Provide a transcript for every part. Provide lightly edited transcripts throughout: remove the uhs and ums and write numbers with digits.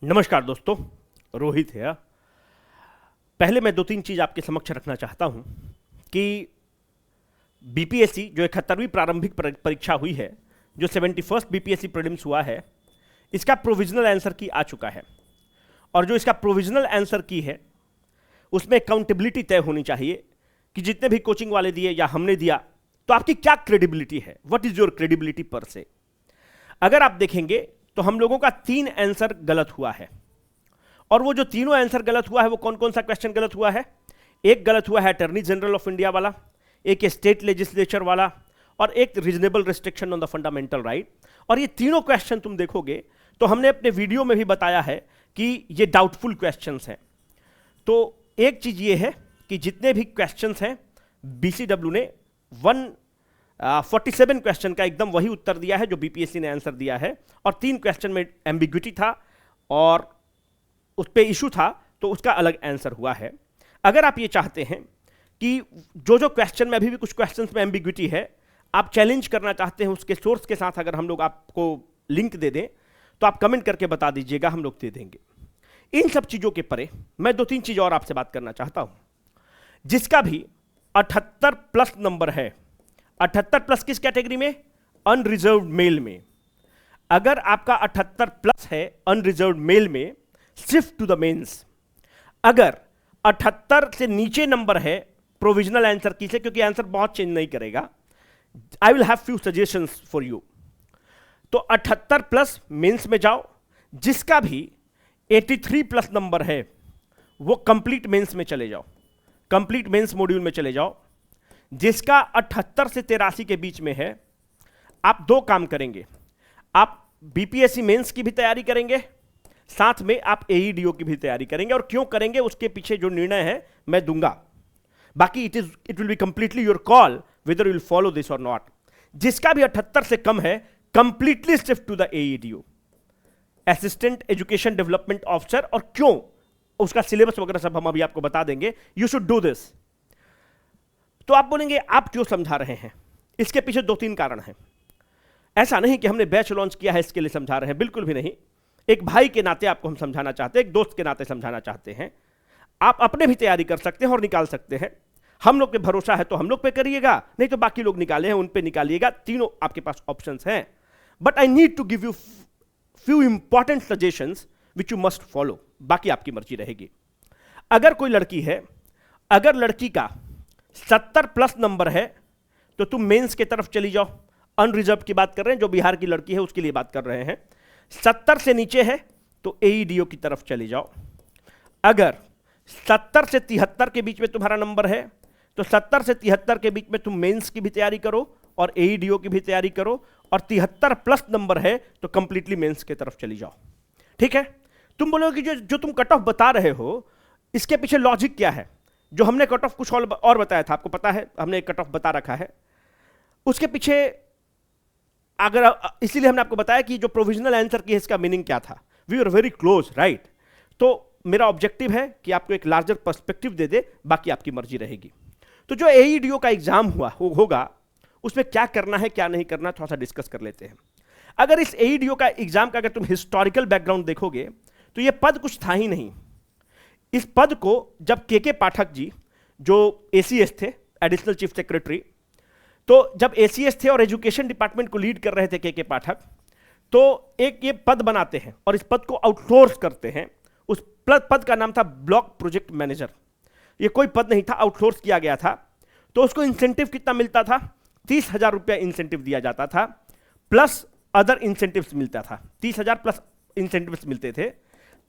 नमस्कार दोस्तों, रोहित है। पहले मैं दो तीन चीज़ आपके समक्ष रखना चाहता हूं कि बीपीएससी जो 71वीं प्रारंभिक परीक्षा हुई है, जो 71st बीपीएससी प्रीलिम्स हुआ है, इसका प्रोविजनल आंसर की आ चुका है। और जो इसका प्रोविजनल आंसर की है उसमें अकाउंटेबिलिटी तय होनी चाहिए कि जितने भी कोचिंग वाले दिए या हमने दिया तो आपकी क्या क्रेडिबिलिटी है, व्हाट इज योर क्रेडिबिलिटी पर से। अगर आप देखेंगे तो हम लोगों का 3 आंसर गलत हुआ है। और वो जो तीनों आंसर गलत हुआ है वो कौन कौन सा क्वेश्चन गलत हुआ है? एक गलत हुआ है अटॉर्नी जनरल ऑफ इंडिया वाला, एक स्टेट लेजिस्लेचर वाला, और एक reasonable restriction on the fundamental right. और ये तीनों क्वेश्चन तुम देखोगे तो हमने अपने वीडियो में भी बताया है कि ये डाउटफुल क्वेश्चंस हैं। तो एक चीज ये है कि जितने भी क्वेश्चंस हैं बीसीडब्ल्यू ने 147 क्वेश्चन का एकदम वही उत्तर दिया है जो बीपीएससी ने आंसर दिया है, और 3 क्वेश्चन में एम्बिग्विटी था और उस पर इशू था तो उसका अलग आंसर हुआ है। अगर आप ये चाहते हैं कि जो जो क्वेश्चन में अभी भी कुछ क्वेश्चंस में एम्बिग्विटी है आप चैलेंज करना चाहते हैं उसके सोर्स के साथ, अगर हम लोग आपको लिंक दे दें तो आप कमेंट करके बता दीजिएगा, हम लोग दे देंगे। इन सब चीजों के परे मैं 2-3 चीज और आपसे बात करना चाहता हूं। जिसका भी 78 प्लस नंबर है, 78 प्लस किस कैटेगरी में? अनरिजर्व्ड मेल में। अगर आपका 78 प्लस है अनरिजर्व्ड मेल में, शिफ्ट टू द मेंस। अगर 78 से नीचे नंबर है प्रोविजनल आंसर की से, क्योंकि आंसर बहुत चेंज नहीं करेगा, I will have few suggestions for you. तो 78 प्लस मेंस में जाओ। जिसका भी 83 प्लस नंबर है वो कंप्लीट मेंस में चले जाओ, कंप्लीट मेंस मॉड्यूल में चले जाओ। जिसका 78 से 83 के बीच में है, आप 2 काम करेंगे। आप बीपीएससी मेंस की भी तैयारी करेंगे, साथ में आप एईडीओ की भी तैयारी करेंगे। और क्यों करेंगे उसके पीछे जो निर्णय है मैं दूंगा, बाकी it will be completely your call whether you will follow this or not. जिसका भी 78 से कम है, completely shift to the AEDO, assistant education development officer. और क्यों, उसका सिलेबस वगैरह सब हम अभी आपको बता देंगे। You should do this. तो आप बोलेंगे आप क्यों समझा रहे हैं? इसके पीछे 2-3 कारण हैं। ऐसा नहीं कि हमने बैच लॉन्च किया है इसके लिए समझा रहे हैं, बिल्कुल भी नहीं। एक भाई के नाते आपको हम समझाना चाहते हैं, एक दोस्त के नाते समझाना चाहते हैं। आप अपने भी तैयारी कर सकते हैं और निकाल सकते हैं। हम लोग पे भरोसा है तो हम लोग पे करिएगा, नहीं तो बाकी लोग निकाले हैं उन पे निकालिएगा। तीनों आपके पास ऑप्शंस हैं। But I need to give you few important suggestions which you must follow, बाकी आपकी मर्जी रहेगी। अगर कोई लड़की है, अगर लड़की का 70 प्लस नंबर है तो तुम मेंस की तरफ चली जाओ। अनरिजर्व की बात कर रहे हैं, जो बिहार की लड़की है उसके लिए बात कर रहे हैं। 70 से नीचे है तो एईडीओ की तरफ चले जाओ। अगर 70 से 73 के बीच में तुम्हारा नंबर है तो 70 से 73 के बीच में तुम मेंस की भी तैयारी करो और एईडीओ की भी तैयारी करो। और 73 प्लस नंबर है तो कंप्लीटली मेंस की तरफ चली जाओ। ठीक है? तुम बोलोगे कि जो तुम कट ऑफ बता रहे हो इसके पीछे लॉजिक क्या है? जो हमने कट ऑफ कुछ और बताया था, आपको पता है, हमने एक कट ऑफ बता रखा है। उसके पीछे अगर इसीलिए हमने आपको बताया कि जो प्रोविजनल आंसर की है इसका मीनिंग क्या था। We are very close, right? तो मेरा ऑब्जेक्टिव है कि आपको एक लार्जर पर्सपेक्टिव दे दे, बाकी आपकी मर्जी रहेगी। तो जो एईडीओ का एग्जाम होगा उसमें क्या करना है क्या नहीं करना, थोड़ा सा डिस्कस कर लेते हैं। अगर इस एईडीओ का एग्जाम का अगर तुम हिस्टोरिकल बैकग्राउंड देखोगे तो यह पद कुछ था ही नहीं। इस पद को जब के पाठक जी, जो एसीएस थे, एडिशनल चीफ सेक्रेटरी, तो जब एसीएस थे और एजुकेशन डिपार्टमेंट को लीड कर रहे थे के पाठक, तो एक ये पद बनाते हैं और इस पद को आउटसोर्स करते हैं। उस पद का नाम था ब्लॉक प्रोजेक्ट मैनेजर। ये कोई पद नहीं था, आउटसोर्स किया गया था। तो उसको इंसेंटिव कितना मिलता था? 30,000 रुपया इंसेंटिव दिया जाता था, प्लस अदर इंसेंटिव्स मिलता था। 30,000 प्लस इंसेंटिव्स मिलते थे।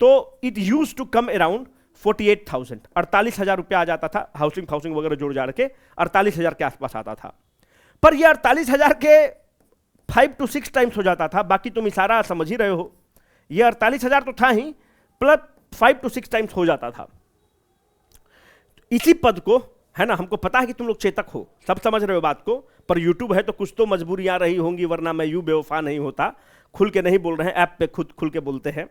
तो it use to come around 48,000, 48,000 रुपया आ जाता था। हाउसिंग वगैरह जोड़ जाड़ के 48,000 के आसपास आता था। पर यह 48,000 के 5 to 6 टाइम्स हो जाता था। बाकी तुम इशारा समझ ही रहे हो, यह 48,000 तो था ही, प्लस 5 to 6 टाइम्स हो जाता था। इसी पद को, है ना, हमको पता है कि तुम लोग चेतक हो, सब समझ रहे हो बात को, पर यूट्यूब है तो कुछ तो मजबूरियां रही होंगी, वरना मैं यूं बेवफा नहीं होता। खुल के नहीं बोल रहे हैं, ऐप पे खुद खुल के बोलते हैं।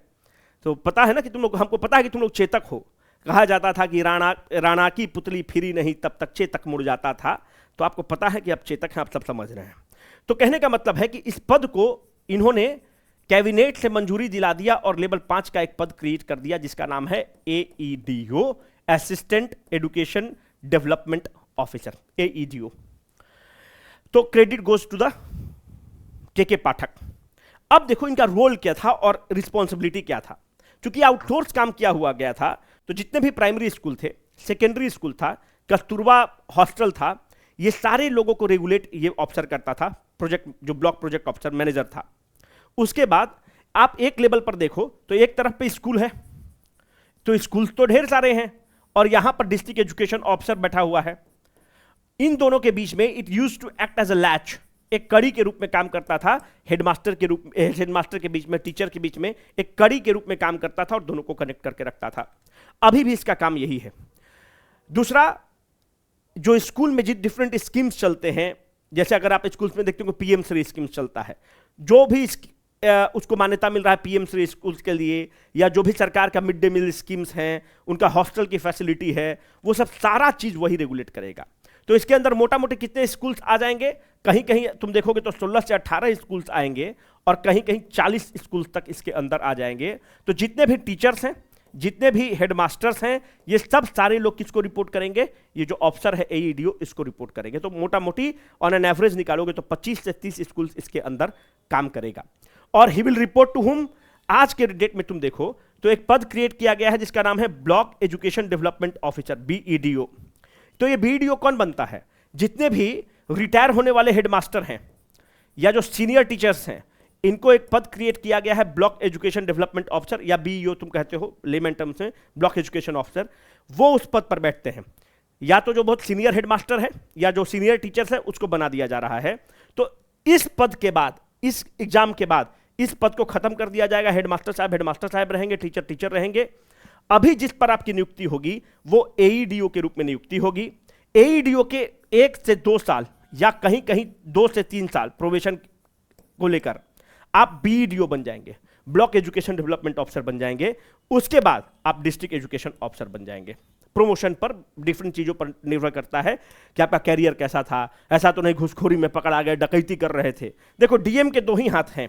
तो पता है ना कि तुम लोग, हमको पता है कि तुम लोग चेतक हो। कहा जाता था कि राणा की पुतली फिरी नहीं तब तक चेतक मुड़ जाता था। तो आपको पता है कि आप चेतक हैं, आप सब समझ रहे हैं। तो कहने का मतलब है कि इस पद को इन्होंने कैबिनेट से मंजूरी दिला दिया और लेवल 5 का एक पद क्रिएट कर दिया जिसका नाम है AEDO, assistant education development officer, AEDO। तो क्रेडिट गोज टू द के पाठक। अब देखो इनका रोल क्या था और रिस्पॉन्सिबिलिटी क्या था। क्योंकि आउटसोर्स काम किया हुआ गया था, तो जितने भी प्राइमरी स्कूल थे, सेकेंडरी स्कूल था, कस्तूरबा हॉस्टल था, ये सारे लोगों को रेगुलेट ये ऑफिसर करता था, प्रोजेक्ट जो ब्लॉक प्रोजेक्ट ऑफिसर मैनेजर था। उसके बाद आप एक लेवल पर देखो तो एक तरफ पे स्कूल है, तो स्कूल तो ढेर सारे हैं, और यहां पर डिस्ट्रिक्ट एजुकेशन ऑफिसर बैठा हुआ है। इन दोनों के बीच में it used to act as a latch, एक कड़ी के रूप में काम करता था। हेडमास्टर के रूप में, हेडमास्टर के बीच में, टीचर के बीच में एक कड़ी के रूप में काम करता था और दोनों को कनेक्ट करके रखता था। अभी भी इसका काम यही है। दूसरा, जो स्कूल में जिस डिफरेंट स्कीम्स चलते हैं, जैसे अगर आप स्कूल्स में देखते हो PM श्री स्कीम्स चलता है, जो भी उसको मान्यता मिल रहा है PM श्री स्कूल्स के लिए, या जो भी सरकार का मिड डे मील स्कीम्स हैं, उनका हॉस्टल की फैसिलिटी है, वो सब सारा चीज वही रेगुलेट करेगा। तो इसके अंदर मोटा मोटी कितने स्कूल्स आ जाएंगे? कहीं कहीं तुम देखोगे तो 16 से 18 स्कूल्स आएंगे, और कहीं कहीं 40 स्कूल्स तक इसके अंदर आ जाएंगे। तो जितने भी टीचर्स हैं, जितने भी हेडमास्टर्स हैं, ये सब सारे लोग किसको रिपोर्ट करेंगे? ये जो ऑफिसर है AEDO, इसको रिपोर्ट करेंगे। तो मोटा मोटी ऑन एन एवरेज निकालोगे तो 25 से 30 स्कूल्स इसके अंदर काम करेगा। और he will report to whom? आज के डेट में तुम देखो तो एक पद क्रिएट किया गया है जिसका नाम है block education development officer, BEDO। तो ये BEDO कौन बनता है? जितने भी रिटायर होने वाले हेडमास्टर हैं या जो सीनियर टीचर्स हैं, इनको एक पद क्रिएट किया गया है ब्लॉक एजुकेशन डेवलपमेंट ऑफिसर, या BEO तुम कहते हो लेमन टर्म्स में, ब्लॉक एजुकेशन ऑफिसर। वो उस पद पर बैठते हैं। या तो जो बहुत सीनियर हेडमास्टर है या जो सीनियर टीचर्स है, उसको बना दिया जा रहा है। तो इस पद के बाद, इस एग्जाम के बाद, इस पद को खत्म कर दिया जाएगा। हेडमास्टर साहब रहेंगे, टीचर रहेंगे। अभी जिस पर आपकी नियुक्ति होगी वो AEDO के रूप में नियुक्ति होगी। AEDO के 1 से 2 साल या कहीं कहीं 2 से 3 साल प्रोबेशन को लेकर आप BEDO बन जाएंगे, ब्लॉक एजुकेशन डेवलपमेंट ऑफिसर बन जाएंगे। उसके बाद आप डिस्ट्रिक्ट एजुकेशन ऑफिसर बन जाएंगे। प्रमोशन पर डिफरेंट चीजों पर निर्भर करता है कि आपका कैरियर कैसा था। ऐसा तो नहीं घुसखोरी में पकड़ आ गए, डकैती कर रहे थे। देखो DM के 2 ही हाथ हैं,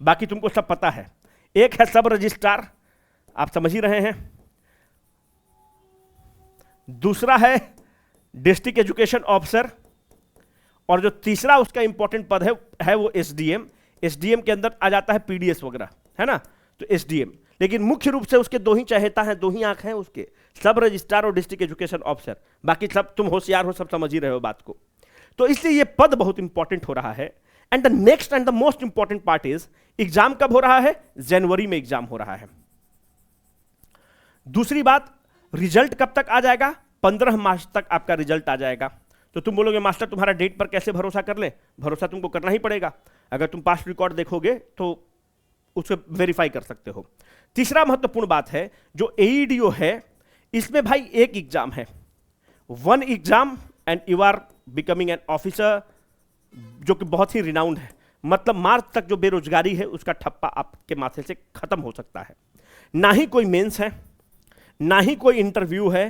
बाकी तुमको सब पता है। एक है सब रजिस्ट्रार, आप समझ ही रहे हैं, दूसरा है डिस्ट्रिक्ट एजुकेशन ऑफिसर, और जो तीसरा उसका इंपॉर्टेंट पद है वो SDM। SDM के अंदर आ जाता है PDS वगैरह, है ना। तो SDM, लेकिन मुख्य रूप से उसके 2 ही चहेता हैं, 2 ही आंख हैं उसके, सब रजिस्ट्रार और डिस्ट्रिक्ट एजुकेशन ऑफिसर। बाकी सब तुम होशियार हो, सब समझ ही रहे हो बात को। तो इसलिए ये पद बहुत इंपॉर्टेंट हो रहा है। And the next and the most important part is, exam कब हो रहा है? जनवरी में एग्जाम हो रहा है। दूसरी बात, रिजल्ट कब तक आ जाएगा? 15 मार्च तक आपका रिजल्ट आ जाएगा। तो तुम बोलोगे मास्टर तुम्हारा डेट पर कैसे भरोसा कर ले? भरोसा तुमको करना ही पड़ेगा। अगर तुम पास्ट रिकॉर्ड देखोगे तो उसको वेरीफाई कर सकते हो। तीसरा महत्वपूर्ण बात है, जो AEDO है इसमें भाई एक एग्जाम है, 1 exam, and you are becoming an officer, जो कि बहुत ही रिनाउंड है। मतलब मार्च तक जो बेरोजगारी है उसका ठप्पा आपके माथे से खत्म हो सकता है। ना ही कोई मेंस है, ना ही कोई इंटरव्यू है,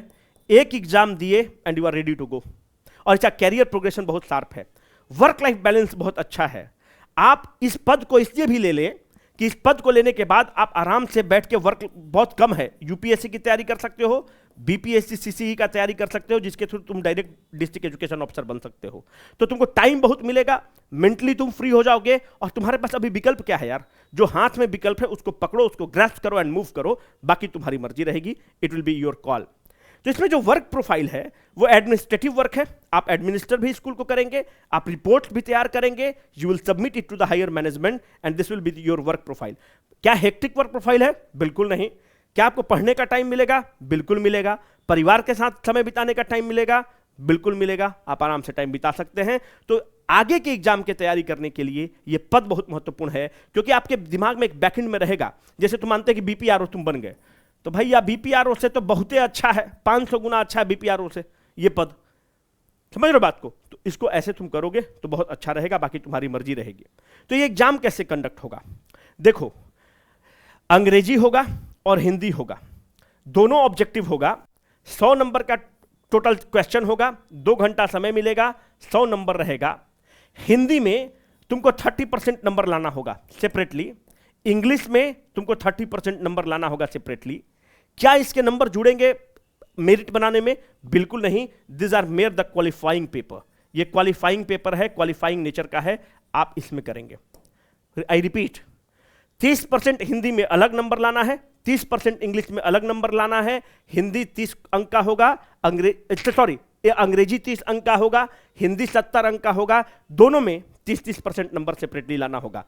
एक एग्जाम दिए and you are ready to go. और इसका कैरियर प्रोग्रेशन बहुत शार्प है, वर्क लाइफ बैलेंस बहुत अच्छा है। आप इस पद को इसलिए भी ले लें कि इस पद को लेने के बाद आप आराम से बैठ के, वर्क बहुत कम है, UPSC की तैयारी कर सकते हो, BPSC CCE का तैयारी कर सकते हो, जिसके थ्रू तुम डायरेक्ट डिस्ट्रिक्ट एजुकेशन ऑफिसर बन सकते हो। तो तुमको टाइम बहुत मिलेगा, मेंटली तुम फ्री हो जाओगे, और तुम्हारे पास अभी विकल्प क्या है यार? जो हाथ में विकल्प है उसको पकड़ो, उसको ग्रैस्प करो एंड मूव करो। बाकी तुम्हारी मर्जी रहेगी, it will be your call. तो इसमें जो वर्क प्रोफाइल है वो एडमिनिस्ट्रेटिव वर्क है। आप एडमिनिस्टर भी स्कूल को करेंगे, आप रिपोर्ट्स भी तैयार करेंगे, you will submit it to the higher management and this will be your work profile. क्या हेक्टिक वर्क प्रोफाइल है? बिल्कुल नहीं। क्या आपको पढ़ने का टाइम मिलेगा? बिल्कुल मिलेगा। परिवार के साथ समय बिताने का टाइम मिलेगा? बिल्कुल मिलेगा। आप आराम से टाइम बिता सकते हैं। तो आगे के एग्जाम की तैयारी करने के लिए ये पद बहुत महत्वपूर्ण है, क्योंकि आपके दिमाग में एक बैकएंड में रहेगा। जैसे तुम मानते हैं कि BPRO तुम बन गए, तो भैया BPRO से तो बहुत अच्छा है, 500 गुना अच्छा है BPRO से ये पद। समझ रहे हो बात को? तो इसको ऐसे तुम करोगे तो बहुत अच्छा रहेगा, बाकी तुम्हारी मर्जी रहेगी। तो ये एग्जाम कैसे कंडक्ट होगा? देखो, अंग्रेजी होगा और हिंदी होगा, दोनों ऑब्जेक्टिव होगा। 100 नंबर का टोटल क्वेश्चन होगा, 2 घंटा समय मिलेगा, 100 नंबर रहेगा। हिंदी में तुमको 30% नंबर लाना होगा सेपरेटली, इंग्लिश में तुमको 30% नंबर लाना होगा सेपरेटली। क्या इसके नंबर जुड़ेंगे मेरिट बनाने में? बिल्कुल नहीं। This are mere the qualifying paper. ये क्वालिफाइंग पेपर है, क्वालिफाइंग नेचर का है, आप इसमें करेंगे। आई रिपीट, 30% हिंदी में अलग नंबर लाना है, 30% इंग्लिश में अलग नंबर लाना है। हिंदी 30 अंक का होगा, अंग्रेजी 30 अंक का होगा, हिंदी 70 अंक का होगा। दोनों में 30% नंबर सेपरेटली लाना होगा।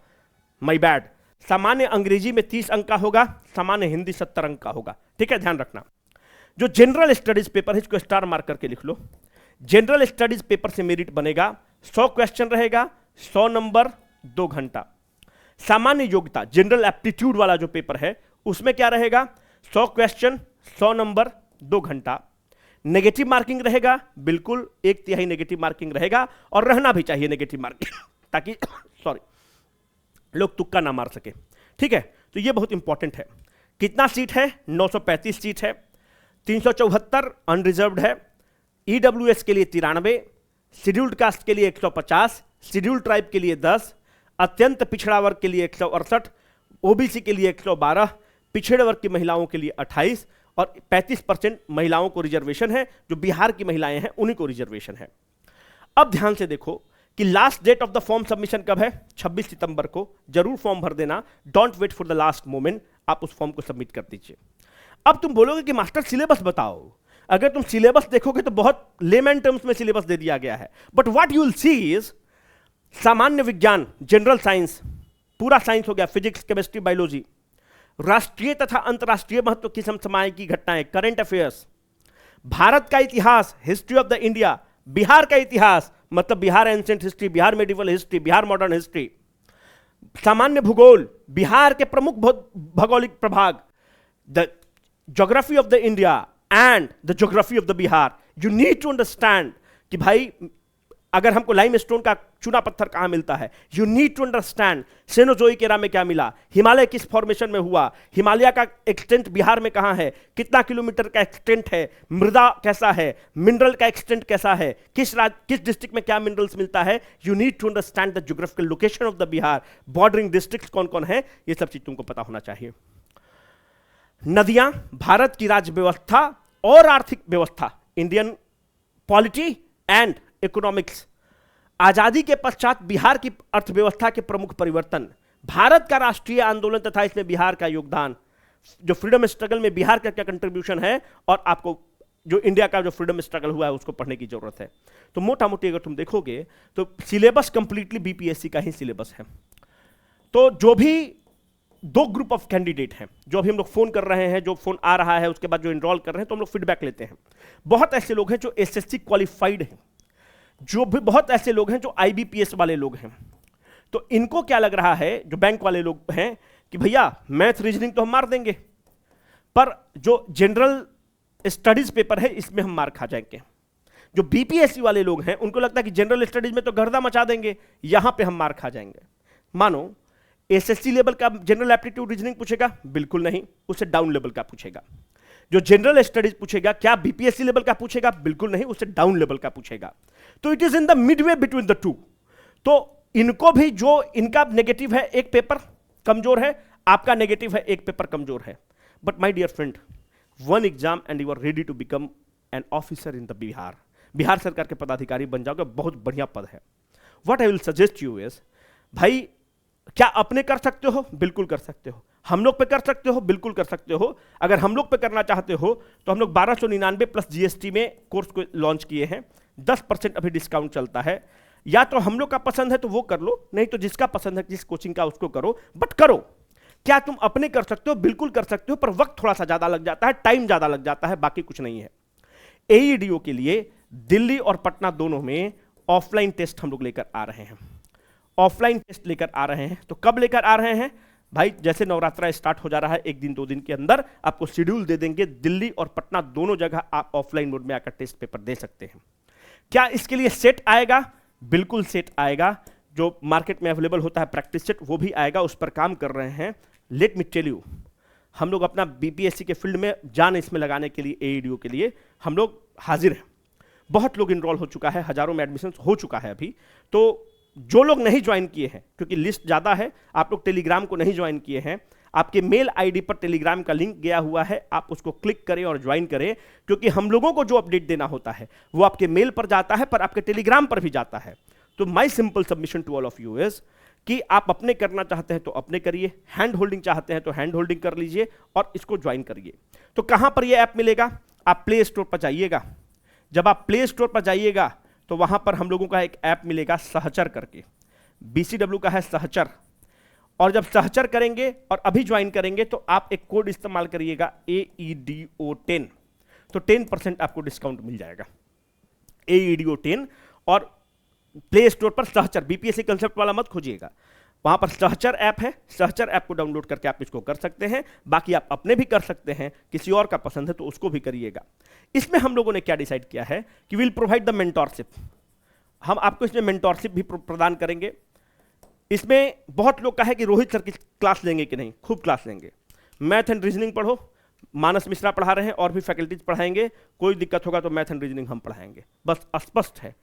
माय बैड, सामान्य अंग्रेजी में 30 अंक का होगा, सामान्य हिंदी 70 अंक का होगा। ठीक है, ध्यान रखना। जो जनरल स्टडीज पेपर है, इसको स्टार मार्क करके लिख लो। जनरल स्टडीज पेपर से मेरिट बनेगा, 100 क्वेश्चन रहेगा, 100 नंबर, 2 घंटा। सामान्य योग्यता जनरल एप्टीट्यूड वाला जो पेपर है उसमें क्या रहेगा? 100 क्वेश्चन, 100 नंबर, 2 घंटा। नेगेटिव मार्किंग रहेगा, बिल्कुल 1/3 नेगेटिव मार्किंग रहेगा, और रहना भी चाहिए नेगेटिव मार्किंग ताकि लोग तुक्का ना मार सके। ठीक है, तो ये बहुत इंपॉर्टेंट है। कितना सीट है? 935 सीट है, 374 अनरिजर्व्ड है, ईडब्ल्यूएस के लिए 93, शेड्यूल्ड कास्ट के लिए 150, शेड्यूल्ड ट्राइब के लिए 10, अत्यंत पिछड़ा वर्ग के लिए 168, ओबीसी के लिए 112, पिछड़े वर्ग की महिलाओं के लिए 28, और 35% महिलाओं को रिजर्वेशन है। जो बिहार की महिलाएं हैं उन्हीं को रिजर्वेशन है। अब ध्यान से देखो कि last date of the form submission कब है? 26 सितंबर को। जरूर फॉर्म भर देना, don't wait for the last moment, आप उस फॉर्म को सबमिट कर दीजिए। अब तुम बोलोगे कि मास्टर सिलेबस बताओ। अगर तुम सिलेबस देखोगे तो बहुत लेमैन टर्म्स में सिलेबस दे दिया गया है, but what you will see is सामान्य विज्ञान, जनरल साइंस, पूरा साइंस हो गया, फिजिक्स, केमिस्ट्री, बायोलॉजी, राष्ट्रीय तथा अंतरराष्ट्रीय महत्व की समसामयिक घटनाएं, करंट अफेयर्स, भारत का इतिहास, history of the India, Bihar का इतिहास मतलब Bihar ancient history, Bihar medieval history, Bihar modern history, सामान्य भूगोल, बिहार के प्रमुख भौगोलिक प्रभाग, the geography of the India and the geography of the Bihar. You need to understand कि भाई अगर हमको लाइमस्टोन का चूना पत्थर कहां मिलता है, you need to understand Cenozoic era में क्या मिला, हिमालय किस फॉर्मेशन में हुआ, हिमालय का एक्सटेंट बिहार में कहां है, कितना किलोमीटर का एक्सटेंट है, मृदा कैसा है, मिनरल का एक्सटेंट कैसा है, किस डिस्ट्रिक्ट में क्या मिनरल्स मिलता है। You need to understand the geographical location of the Bihar, bordering district कौन कौन है, ये सब चीज तुमको पता होना चाहिए। नदियां, भारत की राज्य व्यवस्था और आर्थिक व्यवस्था, इंडियन पॉलिटी एंड इकोनॉमिक्स, आजादी के पश्चात बिहार की अर्थव्यवस्था के प्रमुख परिवर्तन, भारत का राष्ट्रीय आंदोलन तथा इसमें बिहार का योगदान, जो फ्रीडम स्ट्रगल में बिहार का क्या कंट्रीब्यूशन है, और आपको जो इंडिया का जो फ्रीडम स्ट्रगल हुआ है उसको पढ़ने की जरूरत है। तो मोटा मोटी अगर तुम देखोगे तो सिलेबस कंप्लीटली बीपीएससी का ही सिलेबस है। तो जो भी 2 ग्रुप ऑफ कैंडिडेट हैं, जो अभी हम लोग फोन कर रहे हैं, जो फोन आ रहा है उसके बाद जो इनरोल कर रहे हैं, तो हम लोग फीडबैक लेते हैं। बहुत ऐसे लोग हैं जो एसएससी क्वालिफाइड हैं, जो भी बहुत ऐसे लोग हैं जो आईबीपीएस वाले लोग हैं। तो इनको क्या लग रहा है, जो बैंक वाले लोग हैं, कि भैया मैथ रीजनिंग तो हम मार देंगे, पर जो जनरल स्टडीज पेपर है इसमें हम मार खा जाएंगे। जो बीपीएससी वाले लोग हैं उनको लगता है कि जनरल स्टडीज में तो गर्दा मचा देंगे, यहां पे हम मार खा जाएंगे। मानो एसएससी लेवल का जनरल एप्टीट्यूड रीजनिंग पूछेगा? बिल्कुल नहीं, उससे डाउन लेवल का पूछेगा। जो जनरल स्टडीज पूछेगा, क्या बीपीएससी लेवल का पूछेगा? बिल्कुल नहीं, उससे डाउन लेवल का पूछेगा। तो it is in the Midway between the two. तो इनको भी, जो इनका नेगेटिव है एक पेपर कमजोर है, आपका नेगेटिव है एक पेपर कमजोर है, but my dear friend, one exam and you are ready to become an officer in the Bihar. Bihar सरकार के पदाधिकारी बन जाओगे, बहुत बढ़िया पद है। What I will suggest you is, भाई क्या अपने कर सकते हो? बिल्कुल कर सकते हो। हम लोग पे कर सकते हो? बिल्कुल कर सकते हो। अगर हम लोग पे करना चाहते हो तो हम लोग 1299 प्लस जीएसटी में कोर्स को लॉन्च किए हैं, 10% अभी डिस्काउंट चलता है। या तो हम लोग का पसंद है तो वो कर लो, नहीं तो जिसका पसंद है जिस कोचिंग का उसको करो, बट करो। क्या तुम अपने कर सकते हो? बिल्कुल कर सकते हो, पर वक्त थोड़ा सा ज्यादा लग जाता है, टाइम ज्यादा लग जाता है, बाकी कुछ नहीं है। एईडीओ के लिए दिल्ली और पटना दोनों में ऑफलाइन टेस्ट हम लोग लेकर आ रहे हैं। ऑफलाइन टेस्ट लेकर आ रहे हैं, तो कब लेकर आ रहे हैं भाई? जैसे नवरात्रा स्टार्ट हो जा रहा है, 1 दिन 2 दिन के अंदर आपको शेड्यूल दे देंगे। दिल्ली और पटना दोनों जगह आप ऑफलाइन मोड में आकर टेस्ट पेपर दे सकते हैं। क्या इसके लिए सेट आएगा? बिल्कुल सेट आएगा। जो मार्केट में अवेलेबल होता है प्रैक्टिस सेट, वो भी आएगा, उस पर काम कर रहे हैं। लेट मी टेल यू, हम लोग अपना बीपीएससी के फील्ड में जान इसमें लगाने के लिए, एईडीओ के लिए हम लोग हाजिर हैं। बहुत लोग इनरोल हो चुका है, हजारों में एडमिशन हो चुका है अभी। तो जो लोग नहीं ज्वाइन किए हैं, क्योंकि लिस्ट ज़्यादा है, आप लोग टेलीग्राम को नहीं ज्वाइन किए हैं, आपके मेल आईडी पर टेलीग्राम का लिंक गया हुआ है, आप उसको क्लिक करें और ज्वाइन करें, क्योंकि हम लोगों को जो अपडेट देना होता है वो आपके मेल पर जाता है, पर आपके टेलीग्राम पर भी जाता है। तो my simple submission to all of you is कि आप अपने करना चाहते हैं तो अपने करिए, हैंड होल्डिंग चाहते हैं तो हैंड होल्डिंग कर लीजिए और इसको ज्वाइन करिए। तो कहां पर यह ऐप मिलेगा? आप प्ले स्टोर पर जाइएगा। जब आप प्ले स्टोर पर जाइएगा तो वहां पर हम लोगों का एक ऐप मिलेगा सहचर करके, BCW का है सहचर। और जब सहचर करेंगे और अभी ज्वाइन करेंगे तो आप एक कोड इस्तेमाल करिएगा AEDO10, तो 10% आपको डिस्काउंट मिल जाएगा, AEDO10। और प्ले स्टोर पर सहचर, BPSC कंसेप्ट वाला मत खोजिएगा, वहां पर सहचर ऐप है, सहचर ऐप को डाउनलोड करके आप इसको कर सकते हैं। बाकी आप अपने भी कर सकते हैं, किसी और का पसंद है तो उसको भी करिएगा। इसमें हम लोगों ने क्या डिसाइड किया है कि विल प्रोवाइड द मेंटोरशिप, हम आपको इसमें मेंटोरशिप भी प्रदान करेंगे। इसमें बहुत लोग का है कि रोहित सर की क्लास लेंगे कि नहीं, खूब क्लास लेंगे। मैथ एंड रीजनिंग पढ़ो, मानस मिश्रा पढ़ा रहे हैं और भी फैकल्टीज पढ़ाएंगे, कोई दिक्कत होगा तो मैथ एंड रीजनिंग हम पढ़ाएंगे, बस स्पष्ट है।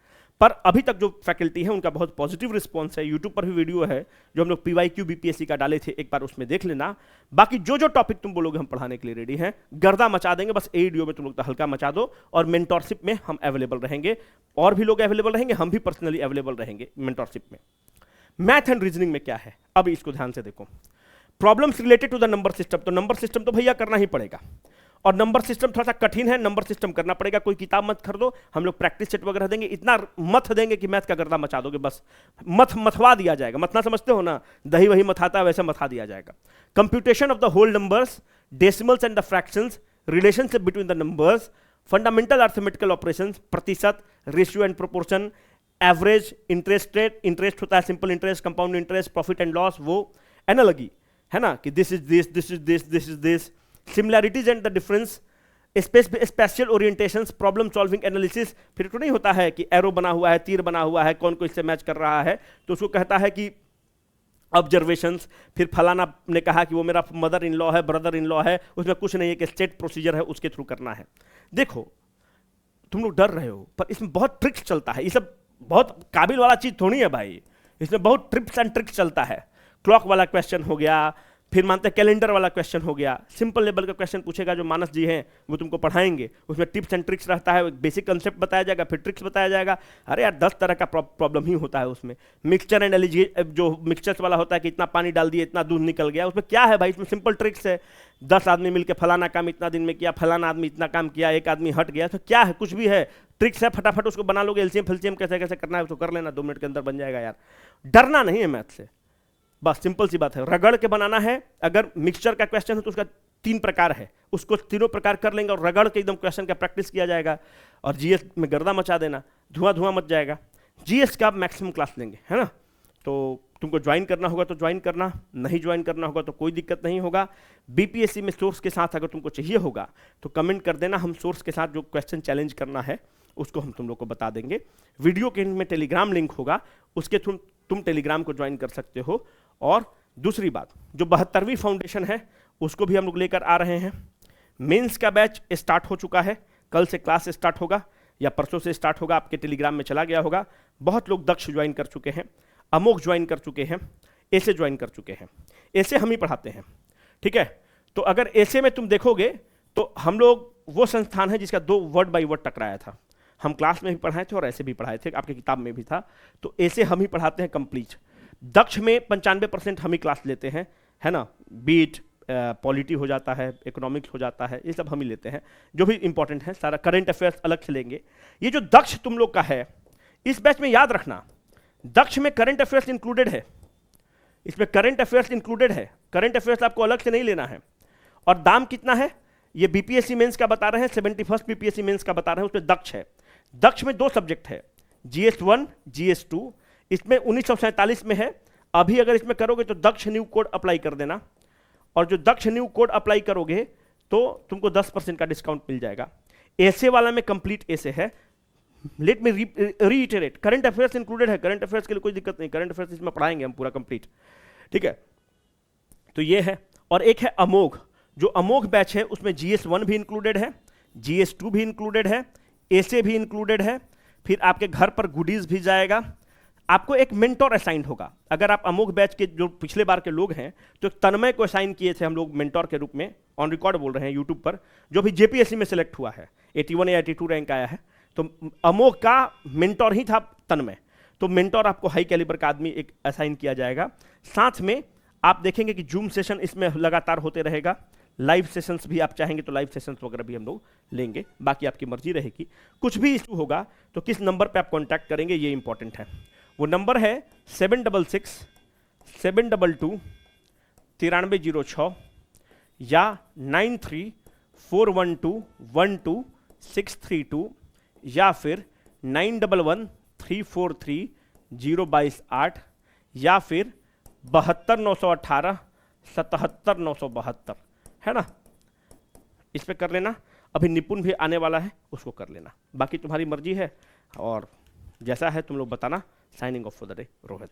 पर अभी तक जो फैकल्टी है उनका बहुत पॉजिटिव रिस्पॉन्स है। यूट्यूब पर भी वीडियो है जो हम लोग PYQ BPSC का डाले थे, एक बार उसमें देख लेना। बाकी जो जो टॉपिक तुम बोलोगे हम पढ़ाने के लिए रेडी हैं, गर्दा मचा देंगे, बस AEDO में तुम लोग तो हल्का मचा दो। और मेंटोरशिप में हम अवेलेबल रहेंगे, और भी लोग अवेलेबल रहेंगे, हम भी पर्सनली अवेलेबल रहेंगे मेंटोरशिप में। मैथ एंड रीजनिंग में क्या है, अब इसको ध्यान से देखो। Problems related to the number system, तो नंबर सिस्टम तो भैया करना ही पड़ेगा, और नंबर सिस्टम थोड़ा सा कठिन है, नंबर सिस्टम करना पड़ेगा। कोई किताब मत खरीदो, हम लोग प्रैक्टिस सेट वगैरह देंगे, इतना मथ देंगे कि मैथ का गर्दा मचा दोगे, बस मथवा दिया जाएगा। मथना समझते हो ना, दही वही मथाता है वैसे मथा दिया जाएगा। Computation of the whole numbers, decimals and the fractions, relationship between the numbers, fundamental arithmetical operations, प्रतिशत, ratio and proportion, average, interest rate, interest होता है simple interest, compound interest, profit and loss, वो एनालॉजी है ना कि this is this, this is this, this is this, similarities and the difference, spatial orientations, problem solving analysis. फिर तो नहीं होता है कि एरो बना हुआ है, तीर बना हुआ है, कौन को इससे मैच कर रहा है, तो उसको कहता है कि ऑब्जर्वेशंस। फिर फलाना ने कहा कि वो मेरा मदर इन लॉ है, ब्रदर इन लॉ है, उसमें कुछ नहीं है कि स्टेट प्रोसीजर है, उसके थ्रू करना है। देखो तुम लोग डर रहे हो, पर इसमें बहुत ट्रिक्स चलता है, ये सब बहुत काबिल वाला चीज थोड़ी है भाई, इसमें बहुत ट्रिप्स एंड ट्रिक्स चलता है। क्लॉक वाला क्वेश्चन हो गया, फिर मानते हैं कैलेंडर वाला क्वेश्चन हो गया, सिंपल लेवल का क्वेश्चन पूछेगा जो मानस जी हैं वो तुमको पढ़ाएंगे, उसमें टिप्स एंड ट्रिक्स रहता है, बेसिक कंसेप्ट बताया जाएगा, फिर ट्रिक्स बताया जाएगा। अरे यार 10 तरह का प्रॉब्लम ही होता है उसमें। मिक्सचर एंड एलिगेशन जो मिक्सचर्स वाला होता है कि इतना पानी डाल दिए इतना दूध निकल गया, उसमें क्या है भाई, इसमें सिंपल ट्रिक्स है। 10 आदमी मिलकर फलाना काम इतना दिन में किया, फलाना आदमी इतना काम किया, एक आदमी हट गया, तो क्या है, कुछ भी है, ट्रिक्स है, फटाफट उसको बना लोगे। एलसीएम फिलसीएम कैसे कैसे करना है उसको कर लेना, 2 मिनट के अंदर बन जाएगा यार, डरना नहीं है मैथ से, बस सिंपल सी बात है। रगड़ के बनाना है, अगर मिक्सचर का क्वेश्चन है तो उसका 3 प्रकार है, उसको तीनों प्रकार कर लेंगे और रगड़ के एकदम क्वेश्चन का प्रैक्टिस किया जाएगा। और जीएस में गर्दा मचा देना, धुआं धुआं मच जाएगा। जीएस का आप मैक्सिमम क्लास लेंगे, है ना। तो तुमको ज्वाइन करना होगा तो ज्वाइन करना, नहीं ज्वाइन करना होगा तो कोई दिक्कत नहीं होगा। BPSC में सोर्स के साथ अगर तुमको चाहिए होगा तो कमेंट कर देना, हम सोर्स के साथ जो क्वेश्चन चैलेंज करना है उसको हम तुम लोग को बता देंगे। वीडियो के एंड में टेलीग्राम लिंक होगा, उसके थ्रू तुम टेलीग्राम को ज्वाइन कर सकते हो। और दूसरी बात, जो 72वीं फाउंडेशन है उसको भी हम लोग लेकर आ रहे हैं। मेंस का बैच स्टार्ट हो चुका है, कल से क्लास स्टार्ट होगा या परसों से स्टार्ट होगा, आपके टेलीग्राम में चला गया होगा। बहुत लोग दक्ष ज्वाइन कर चुके हैं, अमोघ ज्वाइन कर चुके हैं, ऐसे ज्वाइन कर चुके हैं। ऐसे हम ही पढ़ाते हैं, ठीक है। तो अगर ऐसे में तुम देखोगे तो हम लोग वो संस्थान है जिसका 2 वर्ड बाई वर्ड टकराया था। हम क्लास में भी पढ़ाए थे और ऐसे भी पढ़ाए थे, आपकी किताब में भी था। तो ऐसे हम ही पढ़ाते हैं कंप्लीट। दक्ष में 95% हम ही क्लास लेते हैं, है ना। बीट पॉलिटी हो जाता है, इकोनॉमिक्स हो जाता है, ये सब हम ही लेते हैं जो भी इंपॉर्टेंट है। सारा करंट अफेयर्स अलग से लेंगे। ये जो दक्ष तुम लोग का है, इस बैच में याद रखना, दक्ष में करंट अफेयर्स इंक्लूडेड है, इसमें करंट अफेयर्स इंक्लूडेड है। करंट अफेयर्स आपको अलग से नहीं लेना है। और दाम कितना है ये BPSC मेंस का बता रहे हैं, 71st BPSC मेंस का बता रहे हैं, उसमें दक्ष है। दक्ष में 2 सब्जेक्ट है, GS1 GS2। इसमें 1947 में है। अभी अगर इसमें करोगे तो दक्ष न्यू कोड अप्लाई कर देना, और जो दक्ष न्यू कोड अप्लाई करोगे तो तुमको 10% का डिस्काउंट मिल जाएगा। ऐसे वाला में कंप्लीट ऐसे है। Let me reiterate, current affairs included है, करंट अफेयर्स के लिए कोई दिक्कत नहीं, करंट अफेयर्स इसमें पढ़ाएंगे हम पूरा कंप्लीट, ठीक है। तो ये है। और एक है अमोघ, जो अमोघ बैच है उसमें GS1 भी इंक्लूडेड है, GS2 भी इंक्लूडेड है, ऐसे भी इंक्लूडेड है। फिर आपके घर पर गुडीज भी जाएगा, आपको एक मेंटोर असाइंड होगा। अगर आप अमोघ बैच के जो पिछले बार के लोग हैं तो एक तन्मय को असाइन किए थे हम लोग मेंटोर के रूप में, ऑन रिकॉर्ड बोल रहे हैं यूट्यूब पर, जो भी जेपीएससी में सिलेक्ट हुआ है, 81 या 82 रैंक आया है। तो अमोघ का मेंटोर ही था तन्मय। तो मेंटोर आपको हाई कैलिबर का आदमी एक असाइन किया जाएगा। साथ में आप देखेंगे कि जूम सेशन इसमें लगातार होते रहेगा, लाइव सेशंस भी आप चाहेंगे तो लाइव सेशंस वगैरह भी हम लोग लेंगे, बाकी आपकी मर्जी रहेगी। कुछ भी इशू होगा तो किस नंबर पे आप कांटेक्ट करेंगे ये इंपॉर्टेंट है। वो नंबर है 766-722-9306 या 93-412-12632 या फिर 911343-022 या फिर 72-918-77-972, है ना, इस पे कर लेना। अभी निपुण भी आने वाला है, उसको कर लेना, बाकी तुम्हारी मर्जी है। और जैसा है तुम लोग बताना। Signing off for the day, Rohit.